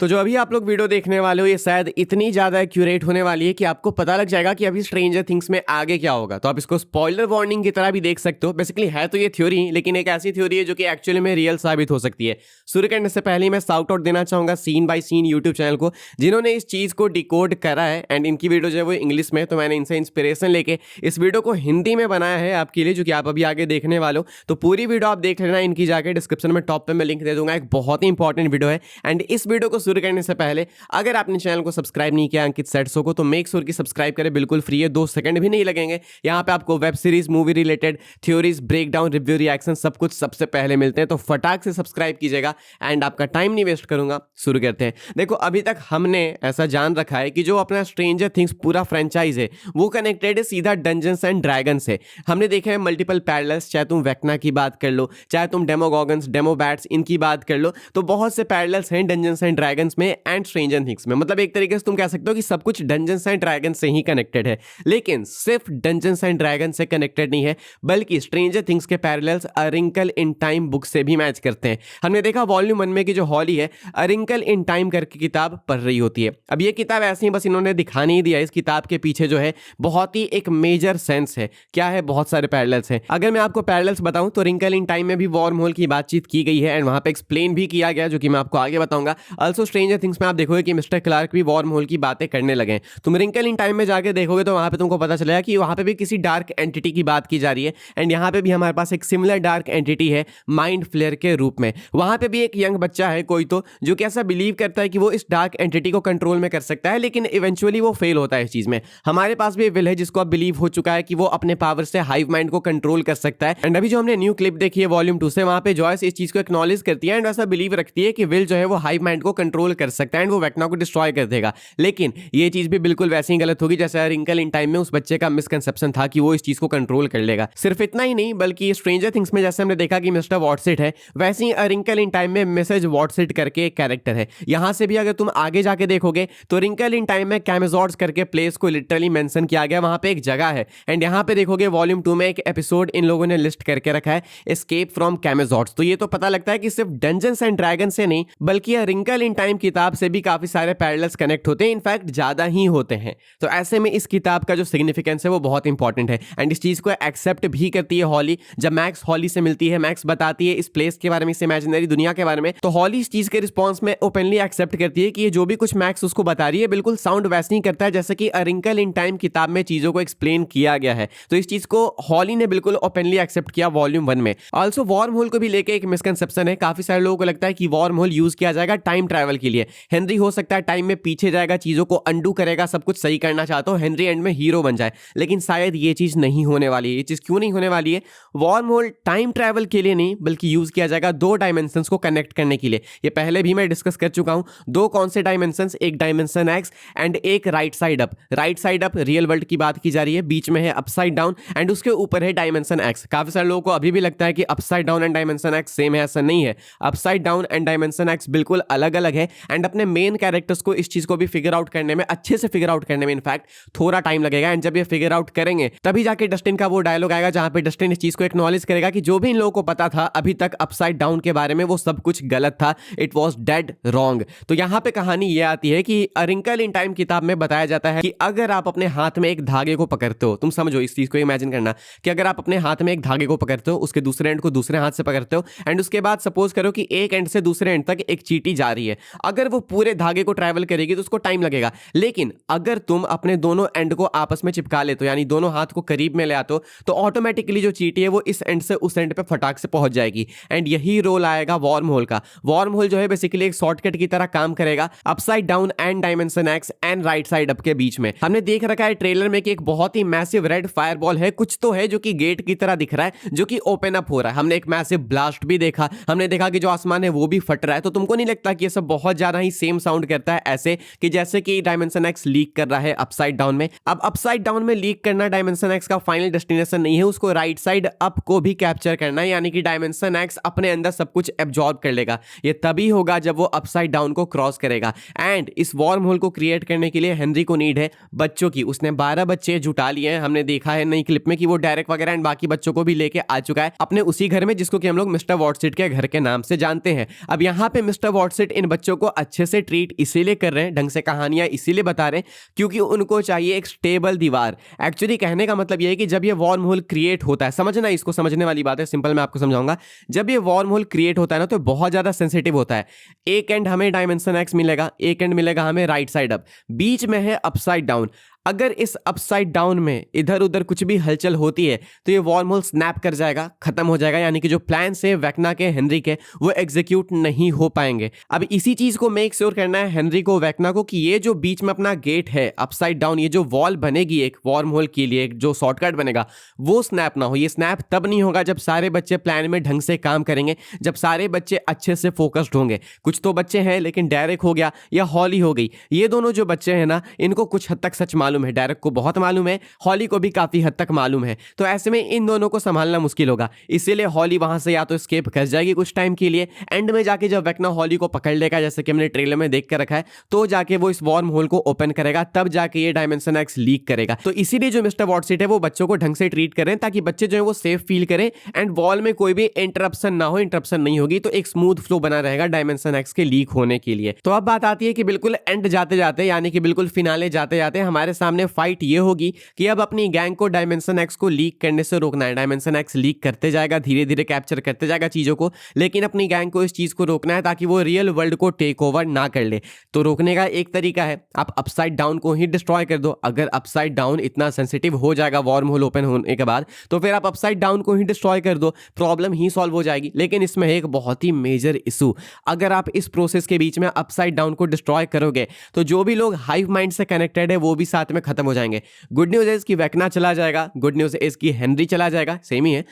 तो जो अभी आप लोग वीडियो देखने वाले हो ये शायद इतनी ज़्यादा एक्यूरेट होने वाली है कि आपको पता लग जाएगा कि अभी स्ट्रेंजर थिंग्स में आगे क्या होगा। तो आप इसको स्पॉइलर वार्निंग की तरह भी देख सकते हो। बेसिकली है तो ये थ्योरी, लेकिन एक ऐसी थ्योरी है जो कि एक्चुअली में रियल साबित हो सकती है। शुरू करने से पहले मैं शाउट आउट देना चाहूँगा Scene by Scene YouTube channel को, जिन्होंने इस चीज़ को डिकोड करा है। एंड इनकी वीडियो जो है वो इंग्लिश में, तो मैंने इनसे इंस्पिरेशन लेके इस वीडियो को हिंदी में बनाया है आपके लिए, जो कि आप अभी आगे देखने वाले हो। तो पूरी वीडियो आप देख लेना इनकी जाके, डिस्क्रिप्शन में टॉप पे मैं लिंक दे दूंगा। एक बहुत ही इंपॉर्टेंट वीडियो है। एंड इस वीडियो को शुरू करने से पहले अगर आपने चैनल को सब्सक्राइब नहीं किया अंकित सेट्सो को, तो मेक श्योर कि सब्सक्राइब करें, बिल्कुल फ्री है, 2 सेकंड भी नहीं लगेंगे। यहाँ पे आपको web series, movie related theories, breakdown, review, reaction सब कुछ सबसे पहले मिलते हैं। तो फटाक से सब्सक्राइब कीजिएगा एंड आपका टाइम नहीं वेस्ट करूंगा। शुरू करते हैं। देखो, अभी तक हमने ऐसा जान रखा है कि जो अपना स्ट्रेंजर थिंग्स पूरा फ्रेंचाइज है वो कनेक्टेड है सीधा डंजन्स एंड ड्रैगन से। हमने देखे हैं मल्टीपल पैरेलल्स, चाहे तुम वेक्ना की बात कर लो, चाहे तुम डेमोगॉगन्स, डेमोबैट्स इनकी बात कर लो, तो बहुत से पैरेलल्स हैं डंजन्स एंड ड्रैगन्स में एंड स्ट्रेंजर थिंग्स में। मतलब एक तरीके से तुम कह सकते हो कि सब कुछ डंजन्स एंड ड्रैगन्स से ही कनेक्टेड है। लेकिन सिर्फ डंजन्स एंड ड्रैगन्स से कनेक्टेड नहीं है, बल्कि स्ट्रेंजर थिंग्स के parallels A Wrinkle in Time book से भी मैच करते हैं। हमने देखा वॉल्यूम 1 में कि जो हॉली है अ रिंकल इन टाइम करके किताब पढ़ रही होती है। अब ये किताब ऐसी ही बस इन्होंने दिखा नहीं दिया, इस किताब के पीछे जो है बहुत ही एक मेजर सेंस है। क्या है? बहुत सारे पैरेलल्स हैं। अगर मैं आपको पैरेलल्स बताऊं तो रिंकल इन टाइम में भी वॉर्म होल की बातचीत की गई है एंड वहां पे एक्सप्लेन भी किया गया, जो कि मैं आपको आगे बताऊंगा। ऑल्सो स्ट्रेंजर थिंग्स में आप देखोगे कि मिस्टर क्लार्क भी वॉर्म होल की बातें करने लगे हैं। तुम रिंकल इन टाइम में जाके देखोगे तो वहां पे तुमको पता चलेगा कि वहां पे भी किसी डार्क एंटिटी की बात की जा रही है। एंड यहाँ पे भी हमारे पास एक सिमिलर डार्क एंटिटी है माइंड फ्लेयर के रूप में। वहां पे भी एक यंग बच्चा है कोई तो, जो कि ऐसा बिलीव करता है कि वो इस डार्क एंटिटी को कंट्रोल में कर सकता है, लेकिन इवेंचुअली वो फेल होता है इस चीज में। हमारे पास भी विल है जिसको अब बिलीव हो चुका है कि वो अपने पावर से हाइव माइंड को कंट्रोल कर सकता है। एंड अभी जो हमने न्यू क्लिप देखी है वॉल्यूम 2 से, वहां पे जॉयस इस चीज को एक्नॉलेज करती है एंड ऐसा बिलीव रखती है कि विल जो है वो हाइव माइंड को कंट्रोल कर सकता है एंड वो वेक्ना को डिस्ट्रॉय कर देगा। लेकिन ये चीज भी बिल्कुल वैसे ही गलत होगी जैसे रिंकल इन टाइम में उस बच्चे का मिसकंसेप्शन था कि वो इस चीज को कंट्रोल कर लेगा। सिर्फ इतना ही नहीं, बल्कि स्ट्रेंजर थिंग्स में जैसे हमने देखा कि मिस्टर वॉटसिट है, वैसे ही रिंकल इन टाइम में मिसेज वॉटसिट करके एक कैरेक्टर है। यहां से भी अगर तुम आगे जाके देखोगे तो रिंकल इन टाइम में कैमेजॉर्ड्स करके प्लेस को लिटरली मेंशन किया गया, वहां पे एक जगह है। एंड यहां पे देखोगे वॉल्यूम 2 में एक एपिसोड इन लोगों ने लिस्ट करके रखा है, एस्केप फ्रॉम कैमेजॉर्ड्स। तो ये तो पता लगता है कि सिर्फ डंजन्स एंड ड्रैगन से नहीं, बल्कि रिंकल इन टाइम किताब से भी काफी सारे पैरेलल्स कनेक्ट होते हैं, इनफैक्ट ज्यादा ही होते हैं। तो ऐसे में इस किताब का जो सिग्निफिकेंस है वो बहुत इंपॉर्टेंट है एंड इस चीज को एक्सेप्ट भी करती है हॉली। जब मैक्स हॉली से मिलती है, मैक्स बताती है इस प्लेस के बारे में, इस इमेजिनरी दुनिया के बारे में, तो हॉली इस चीज के रिस्पॉन्स में ओपनली एक्सेप्ट करती है कि ये जो भी कुछ मैक्स उसको बता रही है बिल्कुल साउंड वैसे ही करता है जैसे कि अ रिंकल इन टाइम किताब में चीजों को एक्सप्लेन किया गया है। तो इस चीज को हॉली ने बिल्कुल ओपनली एक्सेप्ट किया वॉल्यूम 1 में। ऑल्सो वॉर्म होल को भी लेके एक मिसकंसेप्शन है। काफी सारे लोगों को लगता है कि वॉर्म होल यूज किया जाएगा टाइम ट्रैवल के लिए। हेनरी हो सकता है टाइम में पीछे जाएगा, चीजों को अंडू करेगा, सब कुछ सही करना चाहता हो, हेनरी एंड में हीरो बन जाए। लेकिन शायद ये चीज नहीं होने वाली है। ये चीज क्यों नहीं होने वाली है? वॉर्म होल टाइम ट्रैवल के लिए नहीं, बल्कि यूज किया जाएगा 2 डायमेंशंस को कनेक्ट करने के लिए। ये पहले भी मैं डिस्कस कर चुका हूं। 2 कौन से डायमेंशंस? एक डायमेंशन एक्स एंड एक right side up. Right side up real world की बात की जा रही है, बीच में है अपसाइड डाउन एंड उसके ऊपर है डायमेंशन एक्स। काफी सारे लोगों को अभी भी लगता है कि upside down and dimension x same है, ऐसा नहीं है। Upside down and dimension x बिल्कुल अलग अलग है एंड अपने मेन कैरेक्टर्स को इस चीज को भी फिगर आउट करने में, अच्छे से फिगर आउट करने में इनफैक्ट थोड़ा टाइम लगेगा। एंड जब ये फिगर आउट करेंगे तभी जाके डस्टिन का वो डायलॉग आएगा जहां पे डस्टिन इस चीज को एक्नॉलेज करेगा कि जो भी इन लोगों को पता था अभी तक अपसाइड डाउन के बारे में वो सब कुछ गलत था, इट वाज डेड रॉन्ग। तो यहां पे कहानी ये आती है कि अ रिंकल इन टाइम किताब में बताया जाता है कि अगर आप अपने हाथ में एक धागे को पकड़ते हो, तुम समझो इस चीज को, इमेजिन करना कि अगर आप अपने हाथ में एक धागे को पकड़ते हो, उसके दूसरे एंड को दूसरे हाथ से पकड़ते हो एंड उसके बाद सपोज करो कि एक एंड से दूसरे एंड तक एक चींटी जा रही है। अगर वो पूरे धागे को ट्रैवल करेगी तो उसको टाइम लगेगा। लेकिन अगर तुम अपने दोनों एंड को आपस में चिपका लेते हो, यानी दोनों हाथ को करीब में ले आते हो, तो ऑटोमेटिकली जो चींटी है वो इस एंड से उस एंड पे फटाक से पहुंच जाएगी। एंड यही रोल आएगा वॉर्म होल का। वॉर्म होल जो है बेसिकली एक शॉर्टकट की तरह काम करेगा upside down and dimension x and right side up के बीच में। हमने देख रखा है ट्रेलर में कि एक बहुत ही मैसिव रेड फायरबॉल है, कुछ तो है जो कि गेट की तरह दिख रहा है, जो कि ओपन अप हो रहा है। हमने एक मैसिव ब्लास्ट भी देखा, हमने देखा कि जो आसमान है वो भी फट रहा है। तो तुमको नहीं लगता कि ये सब बहुत ज्यादा ही सेम साउंड करता है, ऐसे कि जैसे कि डायमेंशन एक्स लीक कर रहा है अपसाइड डाउन में? अब अपसाइड डाउन में लीक करना डायमेंशन एक्स का फाइनल डेस्टिनेशन नहीं है, उसको राइट साइड अप को भी कैप्चर करना है, यानी कि डायमेंशन एक्स अपने अंदर सब कुछ एब्जॉर्ब कर लेगा। ये तभी होगा जब वो अपसाइड डाउन को क्रॉस करेगा। एंड इस वॉर्म होल को क्रिएट करने के लिए हेनरी को नीड है बच्चों की। उसने 12 बच्चे जुटा लिए हैं। हमने देखा है नई क्लिप में कि वो डायरेक्ट वगैरह एंड बाकी बच्चों को भी लेके आ चुका है अपने उसी घर में, जिसको कि हम लोग मिस्टर वॉटसिट के घर के नाम से जानते हैं। अब यहाँ पे मिस्टर वॉटसिट इन बच्चों को अच्छे से ट्रीट इसीलिए कर रहे हैं, ढंग से कहानियां इसीलिए बता रहे हैं क्योंकि उनको चाहिए एक स्टेबल दीवार। एक्चुअली कहने का मतलब यह है कि जब ये वार्म होल क्रिएट होता है, समझना, इसको समझने वाली बात है, सिंपल मैं आपको समझाऊंगा। जब ये वार्म होल क्रिएट होता है ना तो बहुत ज्यादा सेंसिटिव होता है। एक एंड हमें डायमेंशन एक्स मिलेगा, एक एंड मिलेगा हमें राइट साइड अप, बीच में है अपसाइड डाउन। अगर इस अपसाइड डाउन में इधर उधर कुछ भी हलचल होती है तो ये वार्म होल स्नैप कर जाएगा, खत्म हो जाएगा, यानी कि जो प्लान है वेक्ना के, हेनरी के, वो एग्जीक्यूट नहीं हो पाएंगे। अब इसी चीज को मेक श्योर करना है हेनरी को, वेक्ना को, कि ये जो बीच में अपना गेट है अपसाइड डाउन, ये जो वॉल बनेगी एक वार्म होल के लिए, एक जो शॉर्टकट बनेगा, वो स्नैप ना हो। ये स्नैप तब नहीं होगा जब सारे बच्चे प्लान में ढंग से काम करेंगे, जब सारे बच्चे अच्छे से फोकस्ड होंगे। कुछ तो बच्चे हैं, लेकिन डायरेक्ट हो गया या हॉली हो गई, ये दोनों जो बच्चे हैं ना, इनको कुछ हद तक सच मालूम है, डायरेक्ट को बहुत मालूम है, हॉली को भी काफी हद तक मालूम है। तो ऐसे में इन दोनों को संभालना मुश्किल होगा, इसीलिए हॉली वहां से या तो एस्केप कर जाएगी कुछ टाइम के लिए, एंड में जाके जब वेक्ना हॉली को पकड़ लेगा, जैसे कि हमने ट्रेलर में देख कर रखा है, तो जाके वो इस वार्म होल को ओपन करेगा, तब जाके ये डायमेंशन एक्स लीक करेगा। तो इसीलिए जो मिस्टर वॉटसीट है वो बच्चों को ढंग से ट्रीट करें ताकि बच्चे जो है वो सेफ फील करें एंड वॉल में कोई भी इंटरप्शन ना हो। इंटरप्शन नहीं होगी तो एक स्मूथ फ्लो बना रहेगा डायमेंशन एक्स के लीक होने के लिए। तो अब बात आती है कि बिल्कुल एंड जाते जाते, यानी कि बिल्कुल फिनाले जाते जाते हमारे सामने फाइट ये होगी कि अब अपनी गैंग को डायमेंशन एक्स को लीक करने से रोकना है। डायमेंशन एक्स लीक करते जाएगा, धीरे धीरे कैप्चर करते जाएगा चीजों को, लेकिन अपनी गैंग को इस चीज को रोकना है ताकि वो रियल वर्ल्ड को टेक ओवर ना कर ले। तो रोकने का एक तरीका है, आप अपसाइड डाउन को ही डिस्ट्रॉय कर दो। अगर अपसाइड डाउन इतना सेंसिटिव हो जाएगा वार्म होल ओपन होने के बाद, तो फिर आप अपसाइड डाउन को ही डिस्ट्रॉय कर दो, प्रॉब्लम ही सॉल्व हो जाएगी। लेकिन इसमें एक बहुत ही मेजर इशू, अगर आप इस प्रोसेस के बीच में अपसाइड डाउन को डिस्ट्रॉय करोगे तो जो भी लोग हाइव माइंड से कनेक्टेड है वो भी साथ में खत्म हो जाएंगे। गुड न्यूज है कि वेक्ना चला जाएगा, गुड न्यूज है कि हेनरी चला जाएगा, सेम ही है।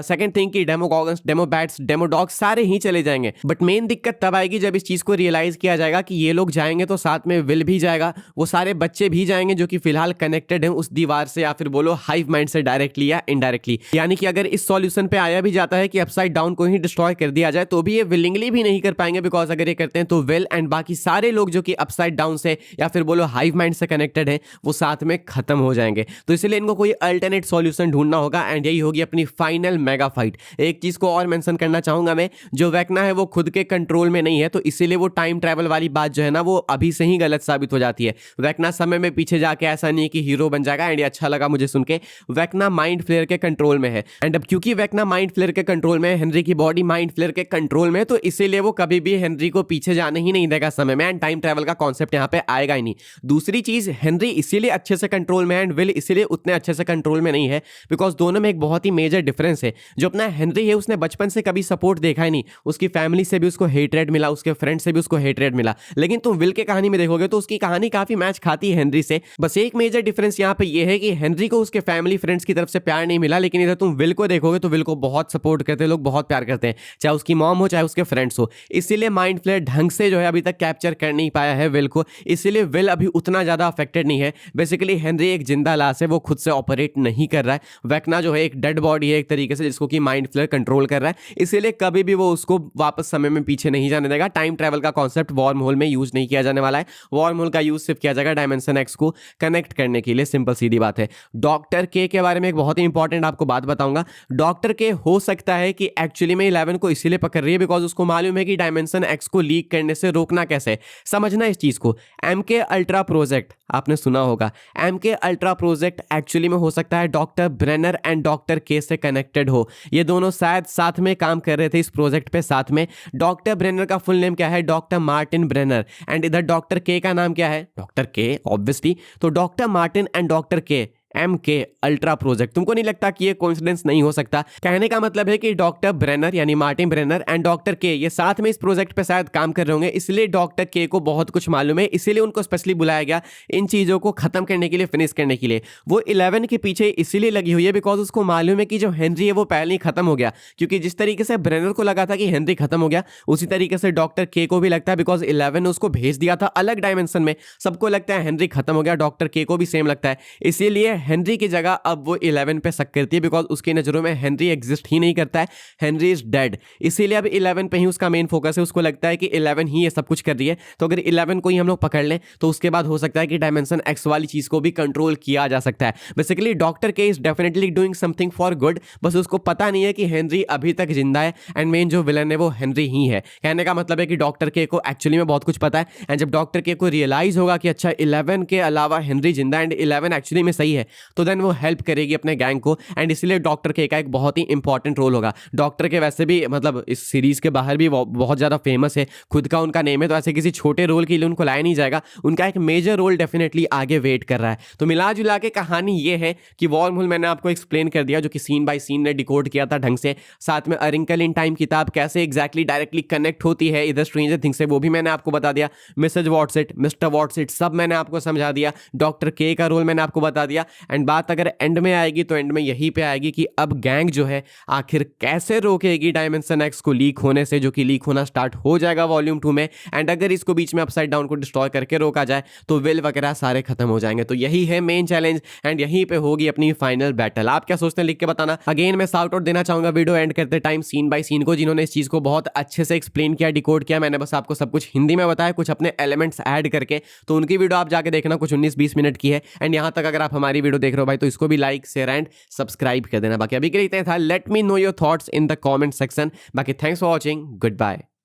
सेकंड थिंग कि डेमोगॉगन्स, डेमोबैट्स, डेमोडॉग्स सारे ही चले जाएंगे। बट मेन दिक्कत तब आएगी जब इस चीज को रियलाइज किया जाएगा कि ये लोग जाएंगे तो साथ में विल भी जाएगा, वो सारे बच्चे भी जाएंगे जो कि फिलहाल कनेक्टेड हैं उस दीवार से, या फिर बोलो हाइव माइंड से डायरेक्टली या इनडायरेक्टली। यानी कि अगर इस सॉल्यूशन पे आया भी जाता है कि अपसाइड डाउन को ही डिस्ट्रॉय कर दिया जाए, तो भी ये विलिंगली भी नहीं कर पाएंगे, बिकॉज अगर ये करते हैं तो विल एंड बाकी सारे लोग जो कि अपसाइड डाउन से या फिर बोलो हाइव माइंड से कनेक्टेड हैं वो साथ में खत्म हो जाएंगे। तो इसलिए इनको कोई अल्टरनेट सॉल्यूशन ढूंढना होगा एंड यही होगी अपनी फाइनल मेगा फाइट। एक चीज को और मेंशन करना चाहूंगा मैं, जो वेक्ना है वो खुद के कंट्रोल में नहीं है, तो इसीलिए वो टाइम ट्रैवल वाली बात जो है ना वो अभी से ही गलत साबित हो जाती है। वेक्ना समय में पीछे जाके ऐसा नहीं कि हीरो बन जाएगा, एंड ये अच्छा लगा मुझे सुन के, वेक्ना माइंड फ्लेयर के कंट्रोल में है। एंड अब क्योंकि वेक्ना माइंड फ्लेयर के कंट्रोल में है, हेनरी की बॉडी माइंड फ्लेयर के कंट्रोल में, तो इसीलिए वो कभी भी हेनरी को पीछे जाने ही नहीं देगा समय में, एंड टाइम ट्रैवल का कॉन्सेप्ट यहाँ पे आएगा ही नहीं। दूसरी चीज, हेनरी इसीलिए अच्छे से कंट्रोल में है एंड विल इसीलिए उतने अच्छे से कंट्रोल में नहीं है, बिकॉज दोनों में एक बहुत ही मेजर डिफरेंस है। जो अपना हेनरी है उसने बचपन से कभी सपोर्ट देखा ही नहीं, उसकी फैमिली से भी उसको हेटरेड मिला, उसके फ्रेंड से भी उसको हेटरेड मिला। लेकिन तुम विल के कहानी में देखोगे तो उसकी कहानी काफी मैच खाती है हेनरी से। बस एक मेजर डिफरेंस यहाँ पे ये है कि हेनरी को उसके फैमिली फ्रेंड्स की तरफ से प्यार नहीं मिला, लेकिन इधर तुम विल को देखोगे तो विल को बहुत सपोर्ट करते हैं लोग, बहुत प्यार करते हैं, चाहे उसकी मॉम हो चाहे उसके फ्रेंड्स हो। इसीलिए माइंड फ्लेयर ढंग से जो है अभी तक कैप्चर कर नहीं पाया है विल को, इसीलिए विल अभी उतना ज्यादा अफेक्टेड नहीं है। बेसिकली हेनरी एक जिंदा लाश है, वो खुद से ऑपरेट नहीं कर रहा है। वेक्ना जो है एक डेड बॉडी है एक तरीके से, जिसको कि माइंड फ्लेयर कंट्रोल कर रहा है, इसीलिए कभी भी वो उसको वापस समय में पीछे नहीं जाने देगा। टाइम ट्रैवल का कॉन्सेप्ट वार्म होल में यूज नहीं किया जाने वाला है, वार्म होल का यूज सिर्फ किया जाएगा डायमेंशन एक्स को कनेक्ट करने के लिए, सिंपल सीधी बात है। डॉक्टर के बारे में एक बहुत ही इंपॉर्टेंट आपको बात बताऊंगा। डॉक्टर के हो सकता है कि एक्चुअली में 11 को इसीलिए पकड़ रही है बिकॉज उसको मालूम है कि डायमेंशन एक्स को लीक करने से रोकना कैसे। समझना इस चीज को, एमके अल्ट्रा प्रोजेक्ट आपने सुना होगा, एमके अल्ट्रा प्रोजेक्ट एक्चुअली में हो सकता है डॉक्टर ब्रेनर एंड डॉक्टर के से कनेक्टेड हो। ये दोनों शायद साथ में काम कर रहे थे इस प्रोजेक्ट पे साथ में। डॉक्टर ब्रेनर का फुल नेम क्या है? Doctor Martin Brenner. एंड इधर डॉक्टर के का नाम क्या है? Doctor Kay obviously. तो doctor Martin and doctor Kay, MK ultra project. तुमको नहीं लगता कि ये कोइंसिडेंस नहीं हो सकता? कहने का मतलब है कि डॉक्टर ब्रेनर यानी मार्टिन ब्रेनर एंड डॉक्टर के ये साथ में इस प्रोजेक्ट पे शायद काम कर रहे होंगे, इसलिए डॉक्टर के को बहुत कुछ मालूम है, इसीलिए उनको स्पेशली बुलाया गया इन चीजों को खत्म करने के लिए, फिनिश करने के लिए। वो 11 के पीछे इसीलिए लगी हुई है बिकॉज उसको मालूम है कि जो हेनरी है वो पहले ही खत्म हो गया। क्योंकि जिस तरीके से ब्रेनर को लगा था कि हेनरी खत्म हो गया, उसी तरीके से डॉक्टर के को भी लगता है बिकॉज 11 ने उसको भेज दिया था अलग डायमेंशन में। सबको लगता है हेनरी खत्म हो गया, डॉक्टर के को भी सेम लगता है, इसीलिए हेनरी की जगह अब वो 11 पे शक करती है, बिकॉज उसकी नज़रों में हेनरी एग्जिस्ट ही नहीं करता है, हेनरी इज डेड। इसीलिए अब 11 पे ही उसका मेन फोकस है। उसको लगता है कि 11 ही ये सब कुछ कर रही है, तो अगर 11 को ही हम लोग पकड़ लें तो उसके बाद हो सकता है कि डायमेंशन एक्स वाली चीज़ को भी कंट्रोल किया जा सकता है। बेसिकली डॉक्टर के is definitely doing something for good, बस उसको पता नहीं है कि हेनरी अभी तक जिंदा है एंड मेन जो विलन है वो हेनरी ही है। कहने का मतलब है कि डॉक्टर के को एक्चुअली में बहुत कुछ पता है, एंड जब डॉक्टर के को रियलाइज होगा कि अच्छा 11 के अलावा हेनरी जिंदा एंड 11 एक्चुअली में सही है, तो देन वो हेल्प करेगी अपने गैंग को। एंड इसलिए डॉक्टर के का एक बहुत ही इंपॉर्टेंट रोल होगा। डॉक्टर के वैसे भी मतलब इस सीरीज के बाहर भी बहुत ज़्यादा फेमस है, खुद का उनका नेम है, तो ऐसे किसी छोटे रोल के लिए उनको लाया नहीं जाएगा। उनका एक मेजर रोल डेफिनेटली आगे वेट कर रहा है। तो मिला जुला के कहानी ये है कि वॉर्म होल मैंने आपको एक्सप्लेन कर दिया, जो कि सीन बाय सीन ने डिकोड किया था ढंग से। साथ में अ रिंकल इन टाइम किताब कैसे एग्जैक्टली डायरेक्टली कनेक्ट होती है इधर स्ट्रेंजर थिंग्स से, वो भी मैंने आपको बता दिया। मिसेज वॉटसिट, मिस्टर वॉटसिट, सब मैंने आपको समझा दिया। डॉक्टर के का रोल मैंने आपको बता दिया। एंड बात अगर एंड में आएगी तो एंड में यही पे आएगी कि अब गैंग जो है आखिर कैसे रोकेगी डायमेंशन एक्स को लीक होने से, जो कि लीक होना स्टार्ट हो जाएगा वॉल्यूम 2 में। एंड अगर इसको बीच में अपसाइड डाउन को डिस्ट्रॉय करके रोका जाए तो विल वगैरह सारे खत्म हो जाएंगे। तो यही है मेन चैलेंज एंड यहीं पे होगी अपनी फाइनल बैटल। आप क्या सोचते हैं लिख के बताना। अगेन मैं शाउट आउट देना चाहूंगा वीडियो एंड करते टाइम सीन बाय सीन को, जिन्होंने इस चीज को बहुत अच्छे से एक्सप्लेन किया, डिकोड किया। मैंने बस आपको सब कुछ हिंदी में बताया, कुछ अपने एलिमेंट्स ऐड करके। तो उनकी वीडियो आप जाके देखना, कुछ 19-20 मिनट की है। एंड यहां तक अगर आप हमारी वीडियो देख रहे हो भाई, तो इसको भी लाइक शेयर एंड सब्सक्राइब कर देना। बाकी अभी के लिए इतना था। Let me know your thoughts in the comment section. बाकी thanks for watching, good bye.